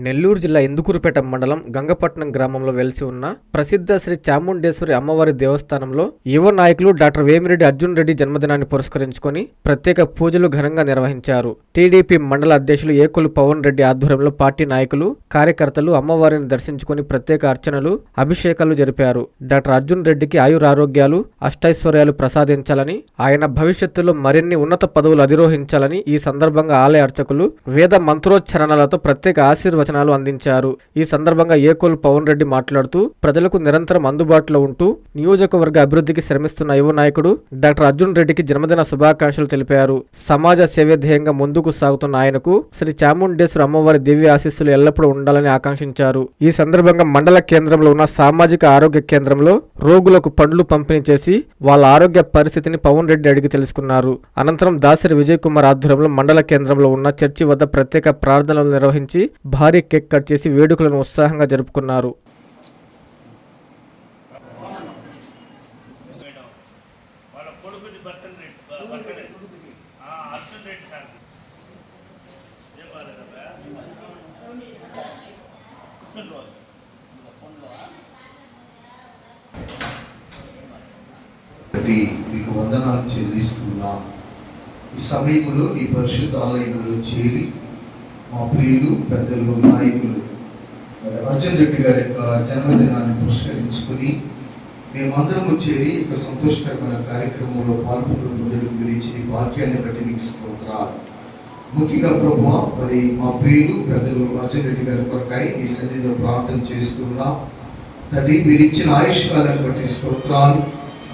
నెల్లూరు జిల్లా ఇందుకూరుపేట మండలం గంగపట్నం గ్రామంలో వెలిసి ఉన్న ప్రసిద్ధ శ్రీ చాముండేశ్వరి అమ్మవారి దేవస్థానంలో యువ నాయకులు డాక్టర్ వేమిరెడ్డి అర్జున్ రెడ్డి జన్మదినాన్ని పురస్కరించుకొని ప్రత్యేక పూజలు ఘనంగా నిర్వహించారు. టీడీపీ మండల అధ్యక్షులు ఏకొలు పవన్ రెడ్డి ఆధ్వర్యంలో పార్టీ నాయకులు, కార్యకర్తలు అమ్మవారిని దర్శించుకొని ప్రత్యేక అర్చనలు, అభిషేకాలు జరిపారు. డాక్టర్ అర్జున్ రెడ్డికి ఆయురారోగ్యాలు, అష్టైశ్వర్యాలు ప్రసాదించాలని, ఆయన భవిష్యత్తులో మరిన్ని ఉన్నత పదవులు అధిరోహించాలని ఈ సందర్భంగా ఆలయ అర్చకులు వేద మంత్రోచ్చరణలతో ప్రత్యేక ఆశీర్వచనాలు అందించారు. ఈ సందర్భంగా ఏకోలు పవన్ రెడ్డి మాట్లాడుతూ ప్రజలకు నిరంతరం అందుబాటులో ఉంటూ నియోజకవర్గ అభివృద్ధికి శ్రమిస్తున్న యువ నాయకుడు డాక్టర్ అర్జున్ రెడ్డికి జన్మదిన శుభాకాంక్షలు తెలిపారు. సమాజ సేవే ధ్యేయంగా ముందుకు సాగుతున్న ఆయనకు శ్రీ చాముండేశ్వరి అమ్మవారి దివ్య ఆశీస్సులు ఎల్లప్పుడూ ఉండాలని ఆకాంక్షించారు. ఈ సందర్భంగా మండల కేంద్రంలో ఉన్న సామాజిక ఆరోగ్య కేంద్రంలో రోగులకు పండ్లు పంపిణీ చేసి వాళ్ళ ఆరోగ్య పరిస్థితిని పవన్ రెడ్డి అడిగి తెలుసుకున్నారు. అనంతరం దాసరి విజయ్ కుమార్ ఆధ్వర్యంలో మండల కేంద్రంలో ఉన్న చర్చి వద్ద ప్రత్యేక ప్రార్థనలు నిర్వహించి భారీ కేక్ కట్ చేసి వేడుకలను ఉత్సాహంగా జరుపుకున్నారు. మీకు వందనాలు చెల్లిస్తున్నాం. ఈ సమయంలో ఈ పరిశుద్ధ ఆలయంలో చేరి మా ప్రియులు, పెద్దలు, నాయకులు అర్జున్ రెడ్డి గారి యొక్క జన్మదినాన్ని పురస్కరించుకుని మేమందరము చేరి ఒక సంతోషకరమైన కార్యక్రమంలో పాల్గొనడం గురించి వాక్యాన్ని బట్టి మీకు స్తోత్రాలు. ముఖ్యంగా ప్రభువా, మరి మా ప్రియులు, పెద్దలు అర్జున్ రెడ్డి గారి కొరకై ఈ సన్నిధిలో ప్రార్థన చేస్తున్నాం. తండ్రి, మీరు ఇచ్చిన ఆయుష్కాలాన్ని బట్టి స్తోత్రాలు,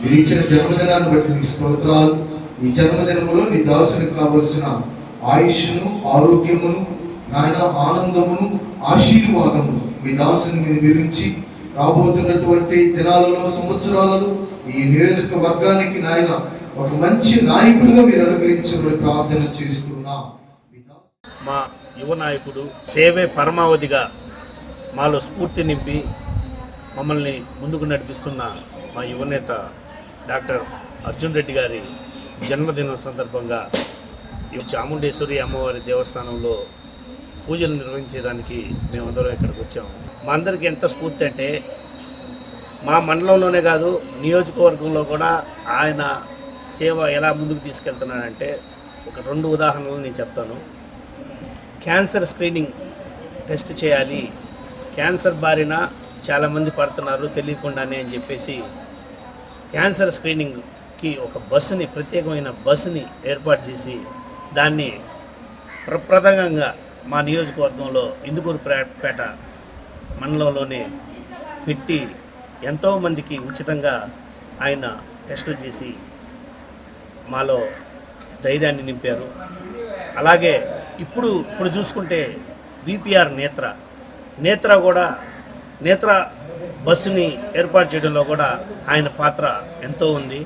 మీరు ఇచ్చిన జన్మదినాన్ని బట్టి మీకు స్తోత్రాలు. ఈ జన్మదినములో నీ దాసునికి కావలసిన ఆయుష్ను, ఆరోగ్యమును, నాయన ఆనందమును, ఆశీర్వాదమును మీ దాసుని మీద విరించి రాబోతున్నటువంటి దినాలలో, సంవత్సరాలలో ఈ నియోజకవర్గానికి నాయన ఒక మంచి నాయకుడిగా మీరు అనుగ్రహించమని ప్రార్థన చేస్తున్నాం. మా యువ నాయకుడు సేవే పరమావధిగా మాలో స్ఫూర్తి నింపి మమ్మల్ని ముందుకు నడిపిస్తున్న మా యువనేత డాక్టర్ అర్జున్ రెడ్డి గారి జన్మదినం సందర్భంగా ఈ చాముండేశ్వరి అమ్మవారి దేవస్థానంలో పూజలు నిర్వహించడానికి మేమందరం ఇక్కడికి వచ్చాము. మా అందరికీ ఎంత స్ఫూర్తి అంటే, మా మండలంలోనే కాదు నియోజకవర్గంలో కూడా ఆయన సేవ ఎలా ముందుకు తీసుకెళ్తున్నాడంటే ఒక 2 ఉదాహరణలు నేను చెప్తాను. క్యాన్సర్ స్క్రీనింగ్ టెస్ట్ చేయాలి, క్యాన్సర్ బారిన చాలామంది పడుతున్నారు తెలియకుండానే అని చెప్పేసి క్యాన్సర్ స్క్రీనింగ్కి ఒక బస్సుని, ప్రత్యేకమైన బస్సుని ఏర్పాటు చేసి దాన్ని ప్రప్రథమంగా మా నియోజకవర్గంలో ఇందుకూరుపేట మండలంలోనే పెట్టి ఎంతోమందికి ఉచితంగా ఆయన టెస్టులు చేసి మాలో ధైర్యాన్ని నింపారు. అలాగే ఇప్పుడు చూసుకుంటే విపిఆర్ నేత్ర బస్సుని ఏర్పాటు చేయడంలో కూడా ఆయన పాత్ర ఎంతో ఉంది.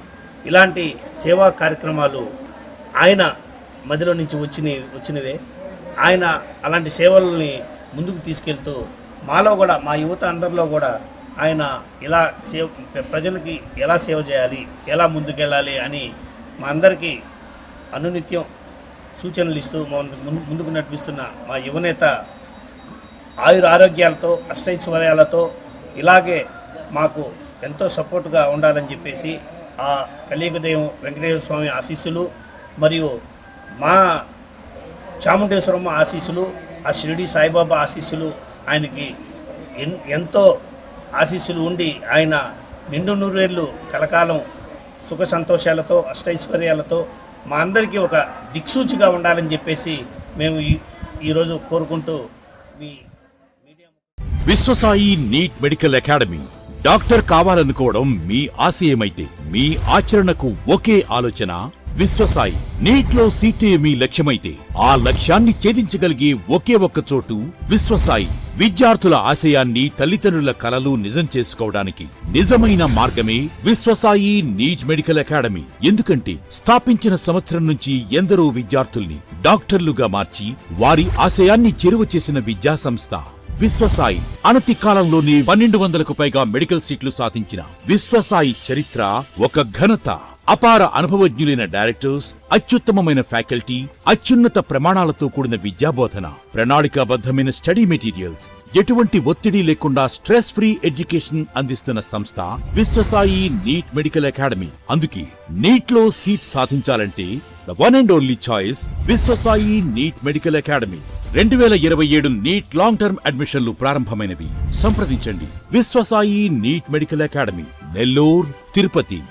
ఇలాంటి సేవా కార్యక్రమాలు ఆయన మధ్యలో నుంచి వచ్చినవే. ఆయన అలాంటి సేవల్ని ముందుకు తీసుకెళ్తూ మాలో కూడా, మా యువత అందరిలో కూడా ఆయన ఇలా ప్రజలకి ఎలా సేవ చేయాలి, ఎలా ముందుకెళ్ళాలి అని మా అందరికీ అనునిత్యం సూచనలు ఇస్తూ ముందుకు నడిపిస్తున్న మా యువనేత ఆరోగ్యాలతో, అష్టైశ్వర్యాలతో ఇలాగే మాకు ఎంతో సపోర్టుగా ఉండాలని చెప్పేసి ఆ కలియుగ దైవం వెంకటేశ్వర స్వామి ఆశీస్సులు, మరియు మా చాముండేశ్వరమ్మ ఆశీస్సులు, ఆ షిరిడి సాయిబాబా ఆశీస్సులు ఆయనకి ఎంతో ఆశీస్సులు ఉండి ఆయన నిండు నూరేళ్ళు కలకాలం సుఖ సంతోషాలతో, అష్టైశ్వర్యాలతో మా అందరికీ ఒక దిక్సూచిగా ఉండాలని చెప్పేసి మేము ఈరోజు కోరుకుంటూ మీ media. Vishwasai NEET medical academy. Doctor కావాలనుకోవడం మీ ఆశయమైతే మీ ఆచరణకు ఒకే ఆలోచన విశ్వసాయి. నీట్లో సీటే మీ లక్ష్యమైతే ఆ లక్ష్యాన్ని ఛేదించగలిగే ఒకే ఒక్క చోటు విశ్వసాయి. విద్యార్థుల ఆశయాన్ని, తల్లిదండ్రుల కలలు నిజం చేసుకోవడానికి నిజమైన మార్గమే విశ్వసాయి నీట్ మెడికల్ అకాడమీ. ఎందుకంటే స్థాపించిన సంవత్సరం నుంచి ఎందరో విద్యార్థుల్ని డాక్టర్లుగా మార్చి వారి ఆశయాన్ని చేరువ చేసిన విద్యా సంస్థ విశ్వసాయి. అనతి కాలంలోనే 1200కు పైగా మెడికల్ సీట్లు సాధించిన విశ్వసాయి చరిత్ర ఒక ఘనత. అపార అనుభవజ్ఞులైన డైరెక్టర్స్, అత్యుత్తమమైన ఫ్యాకల్టీ, అత్యున్నత ప్రమాణాలతో కూడిన విద్యాబోధన, ప్రణాళికాబద్ధమైన స్టడీ మెటీరియల్స్, ఎటువంటి ఒత్తిడి లేకుండా స్ట్రెస్ ఫ్రీ ఎడ్యుకేషన్ అందిస్తున్న సంస్థ విశ్వసాయి నీట్ మెడికల్ అకాడమీ. అందుకే నీట్ లో సీట్ సాధించాలంటే the one and only choice Viswasai NEET medical academy. 2027 NEET long term అడ్మిషన్లు ప్రారంభమైనవి. సంప్రదించండి Viswasai NEET medical academy, Nellore, Tirupati.